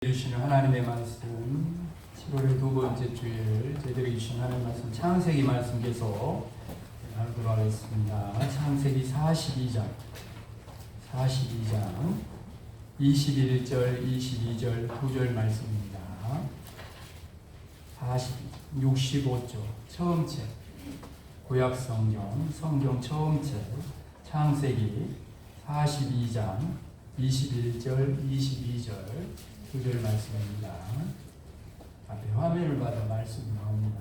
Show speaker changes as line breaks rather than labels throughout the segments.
주시는 하나님의 말씀 7월의 두 번째 주일 저희들에게 주신 하나님의 말씀 창세기 말씀 계속 나누도록 하겠습니다. 창세기 42장 21절 22절 9절 말씀입니다. 65조 처음 책 구약 성경 처음 책 창세기 42장 21절 22절 9절 말씀입니다. 앞에 화면을 받아 말씀이 나옵니다.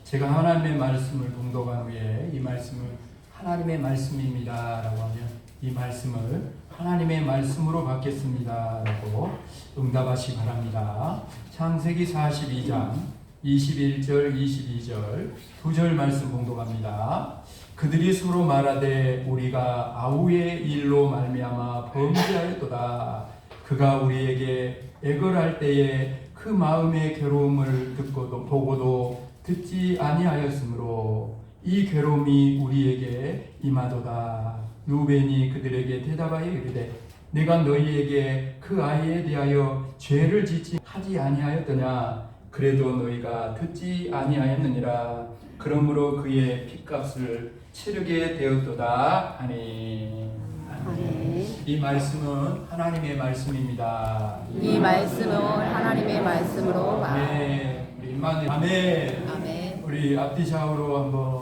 제가 하나님의 말씀을 봉독한 후에 이 말씀을 하나님의 말씀입니다 라고 하면 이 말씀을 하나님의 말씀으로 받겠습니다 라고 응답하시 바랍니다. 창세기 42장 21절 22절 9절 말씀 봉독합니다. 그들이 서로 말하되 우리가 아우의 일로 말미암아 범죄하였도다. 그가 우리에게 애걸할 때에 그 마음의 괴로움을 듣고도 보고도 듣지 아니하였으므로 이 괴로움이 우리에게 임하도다. 루벤이 그들에게 대답하여 이르되 내가 너희에게 그 아이에 대하여 죄를 짓지 하지 아니하였더냐. 그래도 너희가 듣지 아니하였느니라. 그러므로 그의 핏값을 치르게 되었도다 하니. 이 말씀은 하나님의 말씀입니다.
이 말씀은 하나님의 말씀으로
아멘. 우리 임마누엘 아멘.
아멘.
우리 앞뒤 좌우로 한번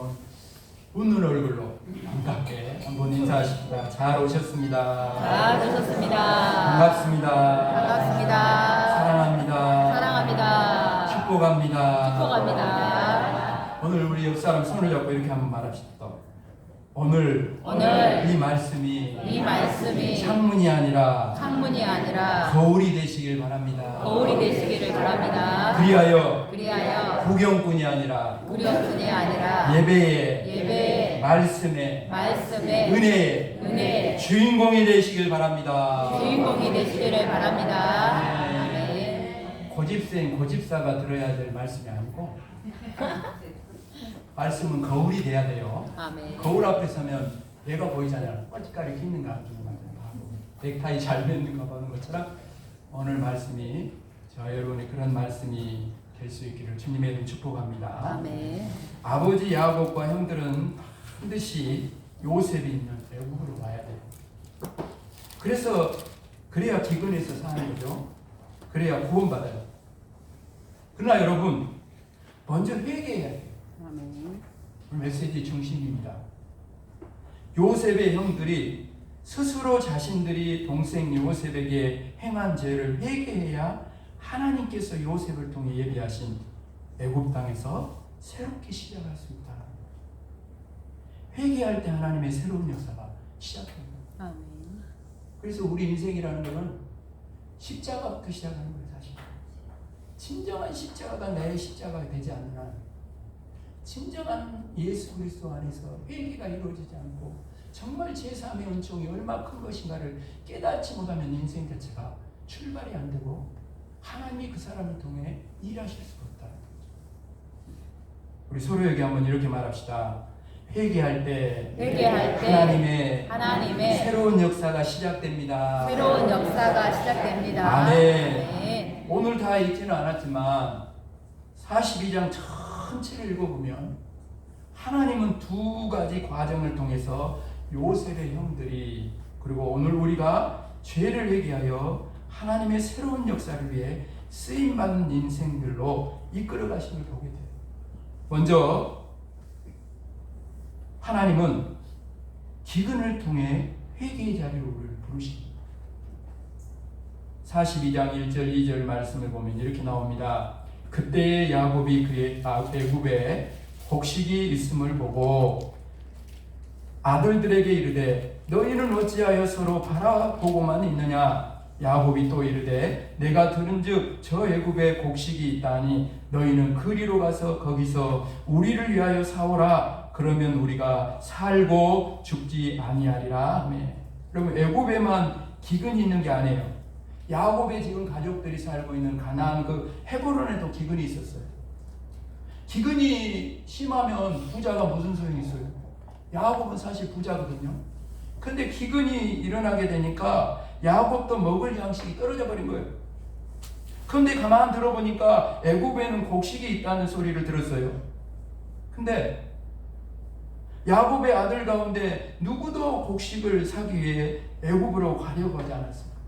웃는 얼굴로 반갑게 한번 인사하십니다. 잘 오셨습니다.
잘 오셨습니다.
반갑습니다.
반갑습니다.
사랑합니다.
사랑합니다.
축복합니다.
축복합니다.
오늘 우리 옆 사람 손을 잡고 이렇게 한번 말합시다. 오늘 이 말씀이 창문이 아니라 거울이 되시길 바랍니다.
거울이 되시기를 바랍니다.
그리하여
구경꾼이
아니라
아니라
예배의 말씀의 은혜의 주인공이 되시길 바랍니다.
주인공이 되시기를 바랍니다.
네. 고집생 고집사가 들어야 될 말씀이 아니고 말씀은 거울이 돼야 돼요.
아멘.
거울 앞에 서면 내가 보이잖아요. 뻘짓가루 이렇게 있는가 안 있는가 넥타이 잘 맺는가 보는 것처럼 오늘 말씀이 저 여러분의 그런 말씀이 될 수 있기를 주님의 이름 축복합니다.
아멘.
아버지 야곱과 형들은 반드시 요셉이 있는 애굽으로 와야 돼요. 그래야 기근에서 사는 거죠. 그래야 구원받아요. 그러나 여러분 먼저 회개해야 돼요. 오늘 메시지 중심입니다. 요셉의 형들이 스스로 자신들이 동생 요셉에게 행한 죄를 회개해야 하나님께서 요셉을 통해 예비하신 애굽 땅에서 새롭게 시작할 수 있다. 회개할 때 하나님의 새로운 역사가 시작됩니다.
아멘.
그래서 우리 인생이라는 것은 십자가부터 시작하는 거예요. 사실 진정한 십자가가 내 십자가가 되지 않는 한, 진정한 예수 그리스도 안에서 회개가 이루어지지 않고 정말 제3의 은총이 얼마나 큰 것인가를 깨닫지 못하면 인생 자체가 출발이 안 되고 하나님이 그 사람을 통해 일하실 수가 없다. 우리 서로에게 한번 이렇게 말합시다. 회개할 때 하나님의 새로운 역사가 시작됩니다.
새로운 역사가 시작됩니다.
아멘. 오늘 다 읽지는 않았지만 42장 전체를 읽어보면 하나님은 두 가지 과정을 통해서 요셉의 형들이 그리고 오늘 우리가 죄를 회개하여 하나님의 새로운 역사를 위해 쓰임받는 인생들로 이끌어 가심을 보게 돼요. 먼저 하나님은 기근을 통해 회개의 자리로 우리를 부르십니다. 42장 1절 2절 말씀을 보면 이렇게 나옵니다. 그때에 야곱이 그의 애굽에 곡식이 있음을 보고 아들들에게 이르되 너희는 어찌하여 서로 바라보고만 있느냐. 야곱이 또 이르되 내가 들은즉 저 애굽에 곡식이 있다니 너희는 그리로 가서 거기서 우리를 위하여 사오라. 그러면 우리가 살고 죽지 아니하리라. 여러분 애굽에만 기근이 있는 게 아니에요. 야곱의 지금 가족들이 살고 있는 가나안 그 헤브론에도 기근이 있었어요. 기근이 심하면 부자가 무슨 소용이 있어요? 야곱은 사실 부자거든요. 근데 기근이 일어나게 되니까 야곱도 먹을 양식이 떨어져 버린 거예요. 근데 가만 들어보니까 애굽에는 곡식이 있다는 소리를 들었어요. 근데 야곱의 아들 가운데 누구도 곡식을 사기 위해 애굽으로 가려고 하지 않았습니다.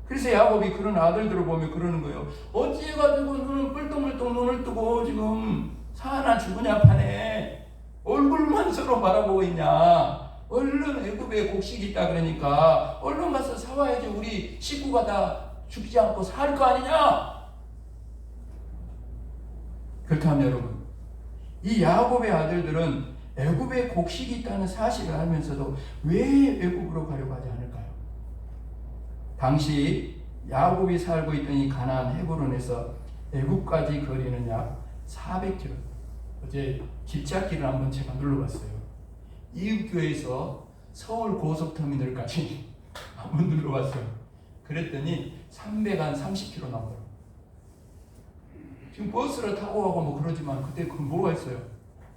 그래서 야곱이 그런 아들들을 보며 그러는 거예요. 어찌해가지고 눈을 뿔똥뿔똥 눈을 뜨고 지금 사나 죽으냐 파네. 얼굴만 서로 바라보고 있냐. 얼른 애굽에 곡식이 있다 그러니까 얼른 가서 사와야지 우리 식구가 다 죽지 않고 살 거 아니냐. 그렇다면 여러분, 이 야곱의 아들들은 애굽에 곡식이 있다는 사실을 알면서도 왜 애굽으로 가려고 하지 않을까요? 당시 야곱이 살고 있던 이 가나안 헤브론에서 애굽까지 거리는 약 400km. 어제 길찾기를 한번 제가 눌러봤어요. 이육교에서 서울 고속터미널까지 한번 눌러봤어요. 그랬더니 330km 나오더라고요. 지금 버스를 타고 가고 뭐 그러지만 그때 그 뭐가 있어요?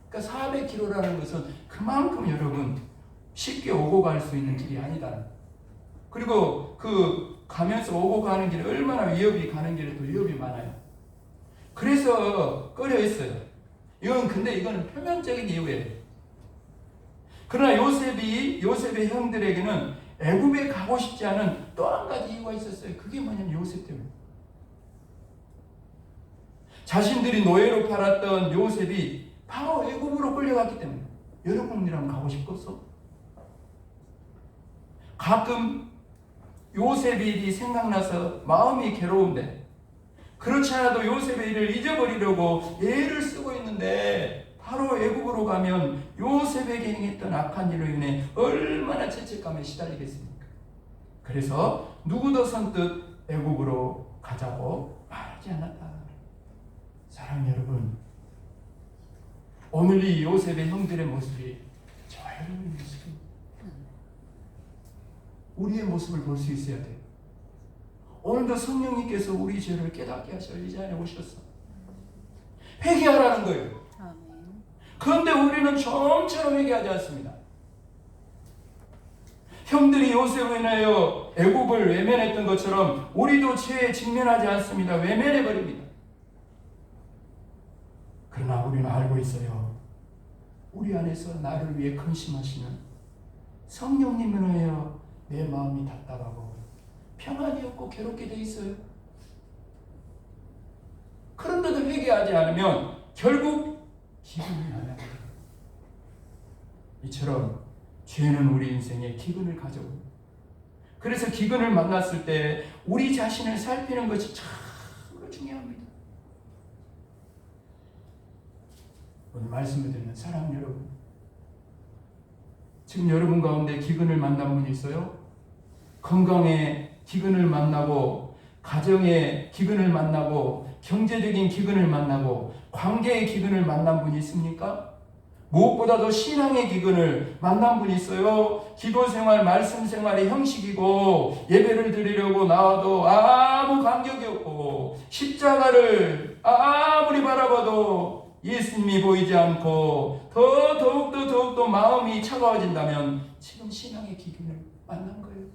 그러니까 400km라는 것은 그만큼 여러분 쉽게 오고 갈 수 있는 길이 아니다. 그리고 그 가면서 오고 가는 길에 얼마나 위협이 가는 길에도 위협이 많아요. 그래서 꺼려 했어요. 근데 이거는 표면적인 이유예요. 그러나 요셉의 형들에게는 애굽에 가고 싶지 않은 또 한 가지 이유가 있었어요. 그게 뭐냐면 요셉 때문에. 자신들이 노예로 팔았던 요셉이 바로 애굽으로 끌려갔기 때문에. 여러분이랑 가고 싶겠어? 가끔 요셉의 일이 생각나서 마음이 괴로운데, 그렇지 않아도 요셉의 일을 잊어버리려고 애를 쓰고 있는데 바로 애굽으로 가면 요셉에게 행했던 악한 일로 인해 얼마나 죄책감에 시달리겠습니까? 그래서 누구도 선뜻 애굽으로 가자고 말하지 않았다. 사랑하는 여러분, 오늘 이 요셉의 형들의 모습이 저와 여러분의 모습입니다. 우리의 모습을 볼 수 있어야 돼요. 오늘도 성령님께서 우리 죄를 깨닫게 하셔 이 자리에 오셨어. 회개하라는 거예요. 그런데 우리는 좀처럼 회개하지 않습니다. 형들이 요셉을 인하여 애굽을 외면했던 것처럼 우리도 죄에 직면하지 않습니다. 외면해버립니다. 그러나 우리는 알고 있어요. 우리 안에서 나를 위해 근심하시는 성령님을 인하여 내 마음이 답답하고 평안이 없고 괴롭게 돼 있어요. 그런데도 회개하지 않으면 결국 기근을 만나게 돼요. 이처럼 죄는 우리 인생에 기근을 가져옵니다. 그래서 기근을 만났을 때 우리 자신을 살피는 것이 참으로 중요합니다. 오늘 말씀을 드리는 사랑 여러분, 지금 여러분 가운데 기근을 만난 분이 있어요? 건강에 기근을 만나고, 가정에 기근을 만나고, 경제적인 기근을 만나고, 관계의 기근을 만난 분이 있습니까? 무엇보다도 신앙의 기근을 만난 분이 있어요. 기도생활, 말씀생활의 형식이고 예배를 드리려고 나와도 아무 감격이 없고 십자가를 아무리 바라봐도 예수님이 보이지 않고 더욱더 마음이 차가워진다면 지금 신앙의 기근을 만난 거예요.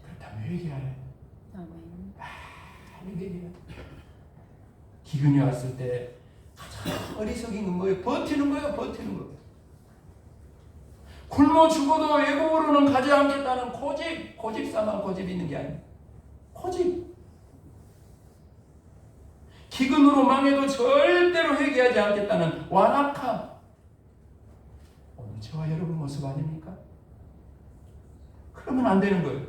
그렇다면 회개하래. 기근이 왔을 때 가장 어리석인 건 뭐예요? 버티는 거예요. 버티는 거. 굶어 죽어도 애굽으로는 가지 않겠다는 고집사만 고집이 있는 게 아니에요. 고집. 기근으로 망해도 절대로 회개하지 않겠다는 완악함. 오늘 저와 여러분 모습 아닙니까? 그러면 안 되는 거예요.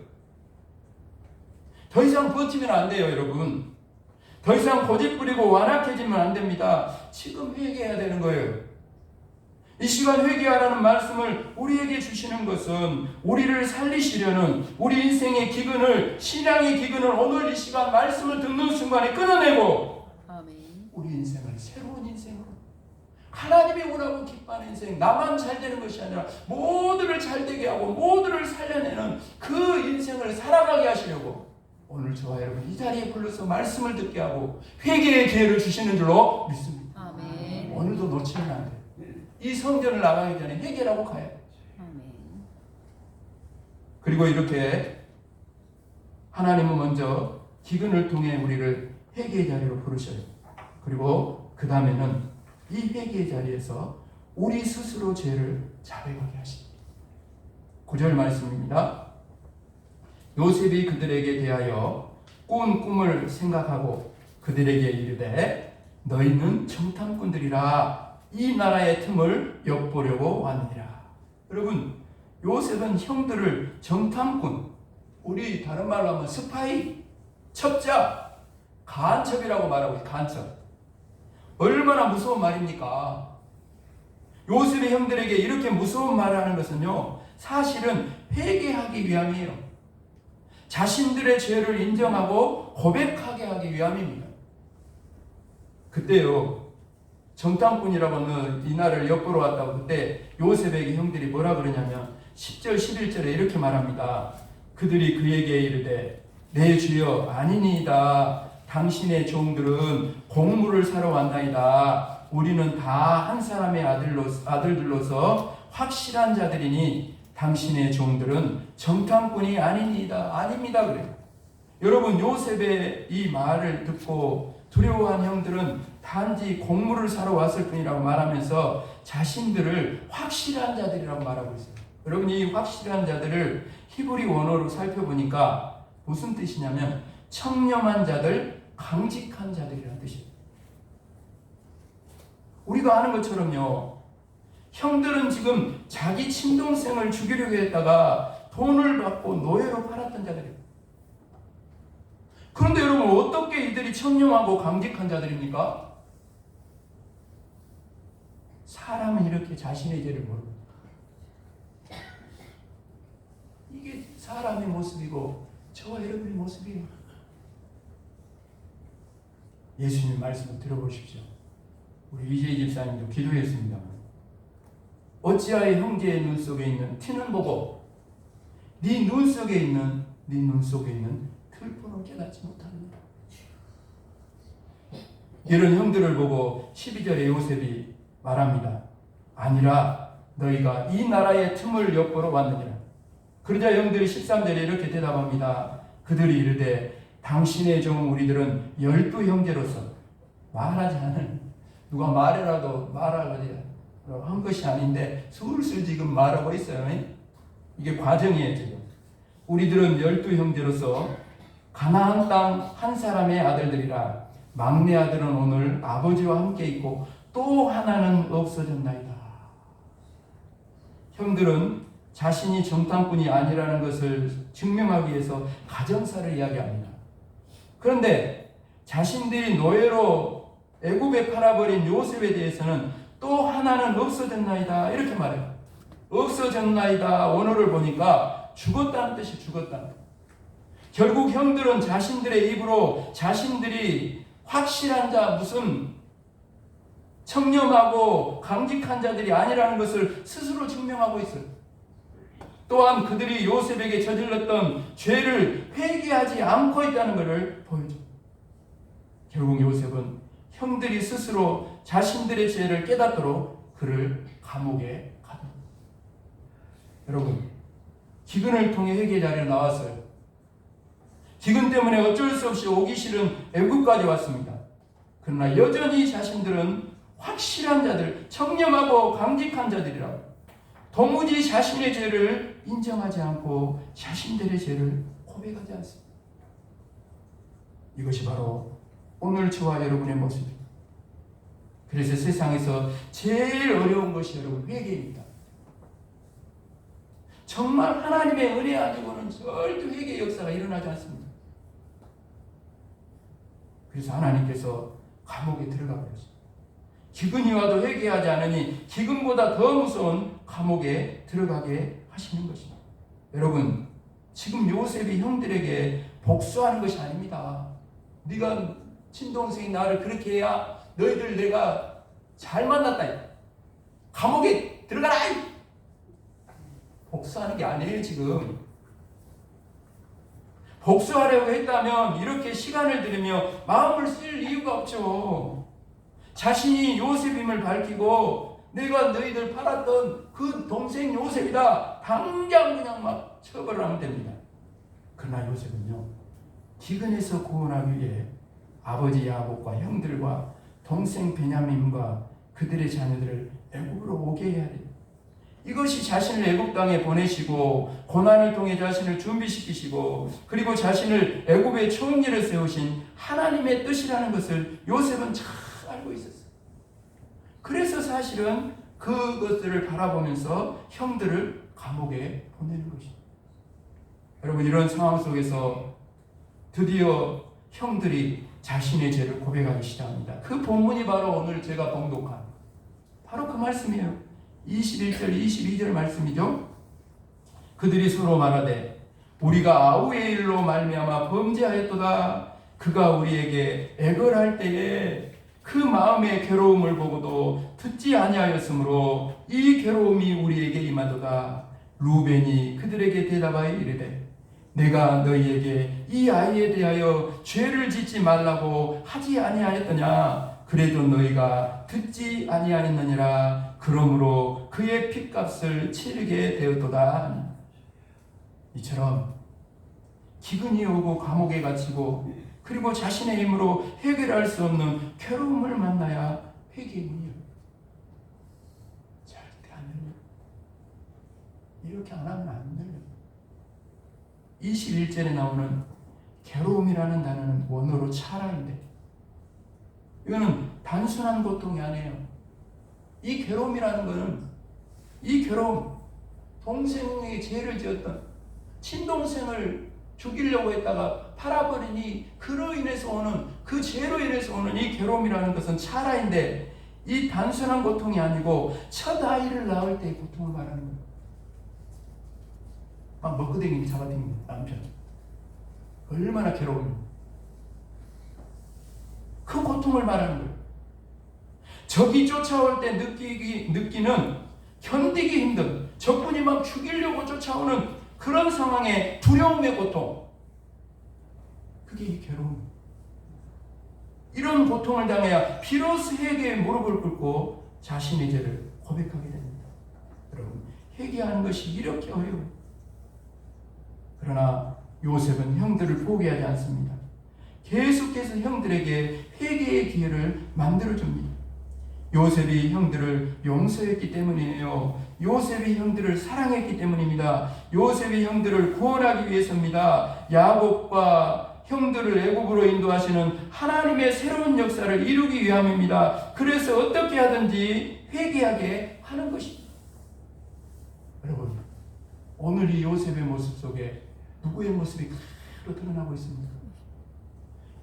더 이상 버티면 안 돼요, 여러분. 더 이상 고집 부리고 완악해지면 안 됩니다. 지금 회개해야 되는 거예요. 이 시간 회개하라는 말씀을 우리에게 주시는 것은 우리를 살리시려는 우리 인생의 기근을, 신앙의 기근을 오늘 이 시간 말씀을 듣는 순간에 끊어내고 우리 인생을 새로운 인생으로, 하나님이 오라고 기뻐하는 인생, 나만 잘 되는 것이 아니라 모두를 잘 되게 하고 모두를 살려내는 그 인생을 살아가게 하시려고 오늘 저와 여러분 이 자리에 불러서 말씀을 듣게 하고 회개의 기회를 주시는 줄로 믿습니다.
아멘.
오늘도 놓치면 안 돼요. 이 성전을 나가기 전에 회개라고 가요.
아멘.
그리고 이렇게 하나님은 먼저 기근을 통해 우리를 회개의 자리로 부르셔요. 그리고 그 다음에는 이 회개의 자리에서 우리 스스로 죄를 자백하게 하십니다. 9절 말씀입니다. 요셉이 그들에게 대하여 꾼 꿈을 생각하고 그들에게 이르되 너희는 정탐꾼들이라 이 나라의 틈을 엿보려고 왔느니라. 여러분, 요셉은 형들을 정탐꾼, 우리 다른 말로 하면 스파이, 첩자, 간첩이라고 말하고 있어요. 간첩. 얼마나 무서운 말입니까? 요셉의 형들에게 이렇게 무서운 말을 하는 것은요, 사실은 회개하기 위함이에요. 자신들의 죄를 인정하고 고백하게 하기 위함입니다. 그때요, 정탐꾼이라고는 이날을 엿보러 왔다고 그때 요셉에게 형들이 뭐라 그러냐면 10절 11절에 이렇게 말합니다. 그들이 그에게 이르되 내 주여 아니니이다. 당신의 종들은 곡물을 사러 왔나이다. 우리는 다 한 사람의 아들들로서 확실한 자들이니 당신의 종들은 정탐꾼이 아니니이다. 아닙니다 그래요. 여러분, 요셉의 이 말을 듣고 두려워한 형들은 단지 곡물을 사러 왔을 뿐이라고 말하면서 자신들을 확실한 자들이라고 말하고 있어요. 여러분, 이 확실한 자들을 히브리 원어로 살펴보니까 무슨 뜻이냐면 청렴한 자들, 강직한 자들이라는 뜻이에요. 우리가 아는 것처럼요, 형들은 지금 자기 친동생을 죽이려고 했다가 돈을 받고 노예로 팔았던 자들이에요. 그런데 여러분, 어떻게 이들이 청렴하고 강직한 자들입니까? 사람은 이렇게 자신의 죄를 모르고, 이게 사람의 모습이고 저와 여러분의 모습이에요. 예수님 말씀을 들어보십시오. 우리 이재희 집사님도 기도했습니다. 어찌하여 형제의 눈 속에 있는 티는 보고 네 눈 속에 있는 틀보는 깨닫지 못하느냐. 이런 형들을 보고 12절에 요셉이 말합니다. 아니라 너희가 이 나라의 틈을 엿보러 왔느니라. 그러자 형들이 13절에 이렇게 대답합니다. 그들이 이르되 당신의 종 우리들은 12형제로서 말하지 않은, 누가 말해라도 말하려고 한 것이 아닌데 술술 지금 말하고 있어요. 이게 과정이에요. 지금 우리들은 12형제로서 가나안 땅 한 사람의 아들들이라. 막내 아들은 오늘 아버지와 함께 있고 또 하나는 없어졌나이다. 형들은 자신이 정탐꾼이 아니라는 것을 증명하기 위해서 가정사를 이야기합니다. 그런데 자신들이 노예로 애굽에 팔아버린 요셉에 대해서는 또 하나는 없어졌나이다 이렇게 말해요. 없어졌나이다 원어를 보니까 죽었다는 뜻이 죽었다. 결국 형들은 자신들의 입으로 자신들이 확실한 자, 무슨 청렴하고 강직한 자들이 아니라는 것을 스스로 증명하고 있어요. 또한 그들이 요셉에게 저질렀던 죄를 회개하지 않고 있다는 것을 보여줍니다. 결국 요셉은 형들이 스스로 자신들의 죄를 깨닫도록 그를 감옥에 가둡니다. 여러분, 기근을 통해 회개의 자리에 나왔어요. 기근 때문에 어쩔 수 없이 오기 싫은 애국까지 왔습니다. 그러나 여전히 자신들은 확실한 자들, 청렴하고 강직한 자들이라고 도무지 자신의 죄를 인정하지 않고 자신들의 죄를 고백하지 않습니다. 이것이 바로 오늘 저와 여러분의 모습입니다. 그래서 세상에서 제일 어려운 것이 여러분 회개입니다. 정말 하나님의 은혜 아니고는 절대 회개의 역사가 일어나지 않습니다. 그래서 하나님께서 감옥에 들어가 버렸습니다. 기근이 와도 회개하지 않으니 기근보다 더 무서운 감옥에 들어가게 하시는 것입니다. 여러분, 지금 요셉이 형들에게 복수하는 것이 아닙니다. 네가 친동생이 나를 그렇게 해야 너희들 내가 잘 만났다. 감옥에 들어가라. 복수하는 게 아니에요. 지금 복수하려고 했다면 이렇게 시간을 들이며 마음을 쓸 이유가 없죠. 자신이 요셉임을 밝히고 내가 너희들 팔았던 그 동생 요셉이다. 당장 그냥 막 처벌을 하면 됩니다. 그러나 요셉은요, 기근에서 구원하기 위해 아버지 야곱과 형들과 동생 베냐민과 그들의 자녀들을 애굽으로 오게 해야 돼요. 이것이 자신을 애굽 땅에 보내시고 고난을 통해 자신을 준비시키시고 그리고 자신을 애굽의 총리를 세우신 하나님의 뜻이라는 것을 요셉은 잘 알고 있었어요. 그래서 사실은 그것들을 바라보면서 형들을 감옥에 보내는 것입니다. 여러분, 이런 상황 속에서 드디어 형들이 자신의 죄를 고백하기 시작합니다. 그 본문이 바로 오늘 제가 봉독한 바로 그 말씀이에요. 21절 22절 말씀이죠. 그들이 서로 말하되 우리가 아우의 일로 말미암아 범죄하였도다. 그가 우리에게 애걸할 때에 그 마음의 괴로움을 보고도 듣지 아니하였으므로 이 괴로움이 우리에게 임하도다. 루벤이 그들에게 대답하여 이르되 내가 너희에게 이 아이에 대하여 죄를 짓지 말라고 하지 아니하였더냐. 그래도 너희가 듣지 아니하였느니라. 그러므로 그의 핏값을 치르게 되었도다. 이처럼 기근이 오고 감옥에 갇히고 그리고 자신의 힘으로 해결할 수 없는 괴로움을 만나야 회개의 문이요. 절대 안 열려. 이렇게 안 하면 안 열려. 21절에 나오는 괴로움이라는 단어는 원어로 차라인데 이거는 단순한 고통이 아니에요. 이 괴로움이라는 것은 이 괴로움, 동생에게 죄를 지었던 친동생을 죽이려고 했다가 팔아버리니 그로 인해서 오는 그 죄로 인해서 오는 이 괴로움이라는 것은 차라인데 이 단순한 고통이 아니고 첫 아이를 낳을 때의 고통을 말하는 거예요. 막 먹구댕이 잡아당기는 남편 얼마나 괴로워요. 그 고통을 말하는 거예요. 적이 쫓아올 때 느끼는 견디기 힘든 적군이 막 죽이려고 쫓아오는 그런 상황의 두려움의 고통, 그게 이 괴로움. 이런 고통을 당해야 비로소 회개의 무릎을 꿇고 자신의 죄를 고백하게 됩니다. 여러분, 회개하는 것이 이렇게 어려워요. 그러나 요셉은 형들을 포기하지 않습니다. 계속해서 형들에게 회개의 기회를 만들어줍니다. 요셉이 형들을 용서했기 때문이에요. 요셉이 형들을 사랑했기 때문입니다. 요셉이 형들을 구원하기 위해서입니다. 야곱과 형들을 애굽으로 인도하시는 하나님의 새로운 역사를 이루기 위함입니다. 그래서 어떻게 하든지 회개하게 하는 것입니다. 여러분, 오늘 이 요셉의 모습 속에 누구의 모습이 그대로 드러나고 있습니까?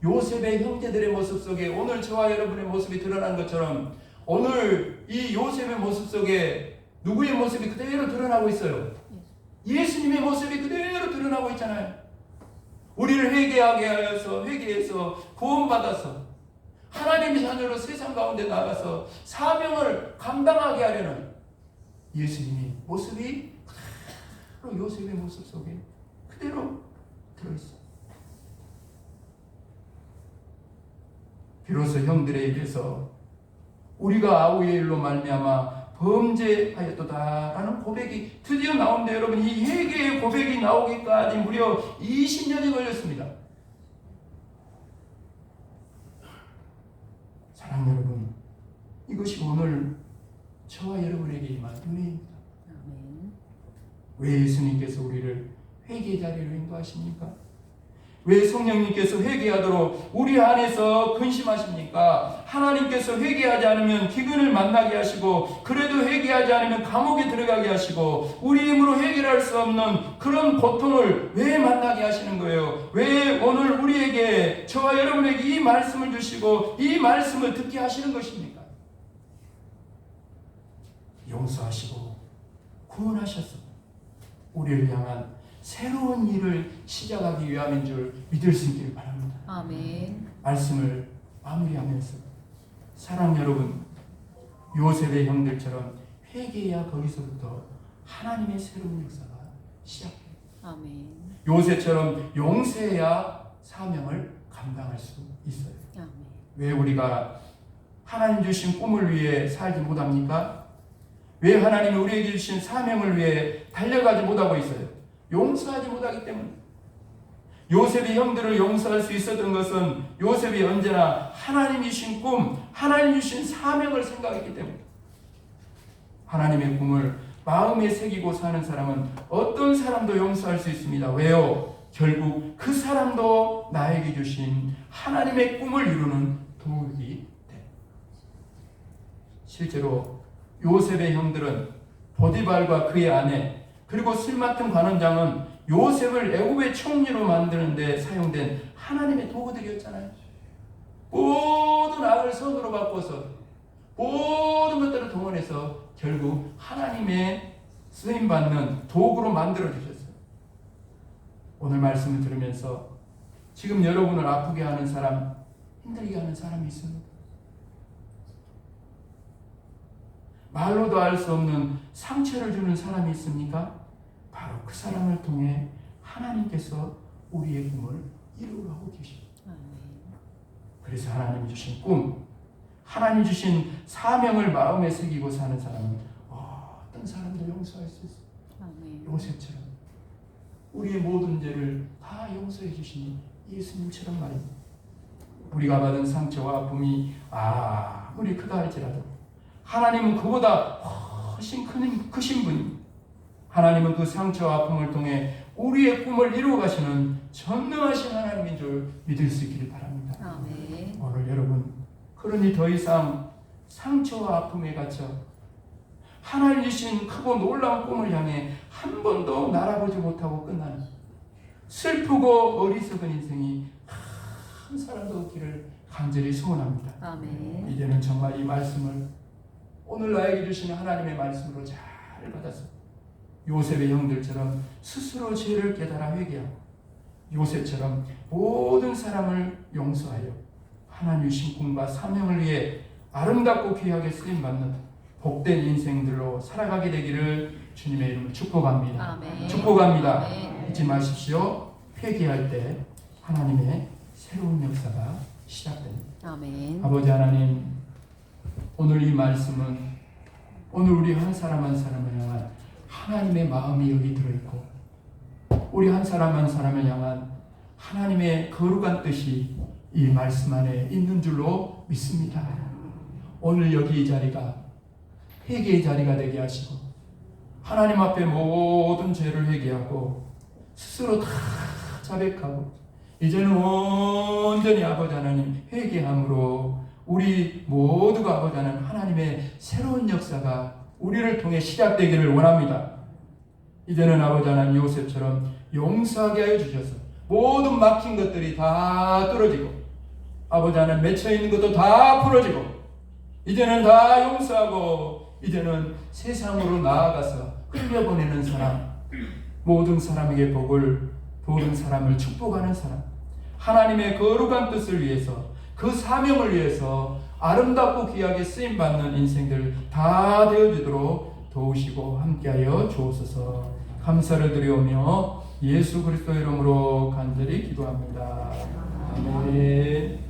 요셉의 형제들의 모습 속에 오늘 저와 여러분의 모습이 드러난 것처럼 오늘 이 요셉의 모습 속에 누구의 모습이 그대로 드러나고 있어요? 예수님의 모습이 그대로 드러나고 있잖아요. 우리를 회개하게 하여서 회개해서 구원받아서 하나님의 자녀로 세상 가운데 나가서 사명을 감당하게 하려는 예수님의 모습이 그대로 요셉의 모습 속에 그대로 들어있어요. 비로소 형들에게서 우리가 아우의 일로 말미암아 범죄하였도다라는 고백이 드디어 나오는데 여러분, 이 회개의 고백이 나오기까지 무려 20년이 걸렸습니다. 사랑 여러분, 이것이 오늘 저와 여러분에게 임한 은혜입니다. 왜 예수님께서 우리를 회개의 자리로 인도하십니까? 왜 성령님께서 회개하도록 우리 안에서 근심하십니까? 하나님께서 회개하지 않으면 기근을 만나게 하시고 그래도 회개하지 않으면 감옥에 들어가게 하시고 우리 힘으로 해결할 수 없는 그런 고통을 왜 만나게 하시는 거예요? 왜 오늘 우리에게, 저와 여러분에게 이 말씀을 주시고 이 말씀을 듣게 하시는 것입니까? 용서하시고 구원하셔서 우리를 향한 새로운 일을 시작하기 위함인 줄 믿을 수 있기를 바랍니다.
아멘.
말씀을 마무리하면서 사랑 여러분, 요셉의 형들처럼 회개해야 거기서부터 하나님의 새로운 역사가 시작해요.
아멘.
요셉처럼 용서해야 사명을 감당할 수 있어요.
아멘.
왜 우리가 하나님 주신 꿈을 위해 살지 못합니까? 왜 하나님이 우리에게 주신 사명을 위해 달려가지 못하고 있어요? 용서하지 못하기 때문에. 요셉이 형들을 용서할 수 있었던 것은 요셉이 언제나 하나님이 주신 꿈, 하나님이 주신 사명을 생각했기 때문에. 하나님의 꿈을 마음에 새기고 사는 사람은 어떤 사람도 용서할 수 있습니다. 왜요? 결국 그 사람도 나에게 주신 하나님의 꿈을 이루는 도구이기 때문에. 실제로 요셉의 형들은 보디발과 그의 아내 그리고 술 맡은 관원장은 요셉을 애굽의 총리로 만드는 데 사용된 하나님의 도구들이었잖아요. 모든 악을 선으로 바꿔서 모든 것들을 동원해서 결국 하나님의 쓰임받는 도구로 만들어 주셨어요. 오늘 말씀을 들으면서 지금 여러분을 아프게 하는 사람, 힘들게 하는 사람이 있습니다. 말로도 알 수 없는 상처를 주는 사람이 있습니까? 바로 그 사람을 통해 하나님께서 우리의 꿈을 이루어가고 계십니다. 그래서 하나님이 주신 꿈, 하나님 주신 사명을 마음에 새기고 사는 사람은 어떤 사람도 용서할 수 있어요. 요셉처럼 우리의 모든 죄를 다 용서해 주신 예수님처럼 말입니다. 우리가 받은 상처와 아픔이 아무리 크다 할지라도 하나님은 그보다 훨씬 크신 분입니다. 하나님은 그 상처와 아픔을 통해 우리의 꿈을 이루어 가시는 전능하신 하나님인 줄 믿을 수 있기를 바랍니다.
아멘.
오늘 여러분, 그러니 더 이상 상처와 아픔에 갇혀 하나님 주신 크고 놀라운 꿈을 향해 한 번도 날아보지 못하고 끝나는 슬프고 어리석은 인생이 한 사람도 없기를 간절히 소원합니다.
아멘.
이제는 정말 이 말씀을 오늘 나에게 주시는 하나님의 말씀으로 잘 받아서 요셉의 형들처럼 스스로 죄를 깨달아 회개하고 요셉처럼 모든 사람을 용서하여 하나님 주신 꿈과 사명을 위해 아름답고 귀하게 쓰임받는 복된 인생들로 살아가게 되기를 주님의 이름으로 축복합니다.
아멘.
축복합니다.
아멘.
잊지 마십시오. 회개할 때 하나님의 새로운 역사가 시작됩니다.
아멘.
아버지 하나님, 오늘 이 말씀은 오늘 우리 한 사람 한 사람을 향한 하나님의 마음이 여기 들어있고 우리 한 사람 한 사람을 향한 하나님의 거룩한 뜻이 이 말씀 안에 있는 줄로 믿습니다. 오늘 여기 이 자리가 회개의 자리가 되게 하시고 하나님 앞에 모든 죄를 회개하고 스스로 다 자백하고 이제는 온전히 아버지 하나님 회개함으로 우리 모두가 아버지 하나님 하나님의 새로운 역사가 우리를 통해 시작되기를 원합니다. 이제는 아버지 하나님 요셉처럼 용서하게 하여 주셔서 모든 막힌 것들이 다 뚫어지고 아버지 하나님 맺혀있는 것도 다 풀어지고 이제는 다 용서하고 이제는 세상으로 나아가서 흘려보내는 사람, 모든 사람에게 복을, 모든 사람을 축복하는 사람, 하나님의 거룩한 뜻을 위해서 그 사명을 위해서 아름답고 귀하게 쓰임받는 인생들 다 되어지도록 도우시고 함께하여 주옵소서. 감사를 드리오며 예수 그리스도 이름으로 간절히 기도합니다. 아멘.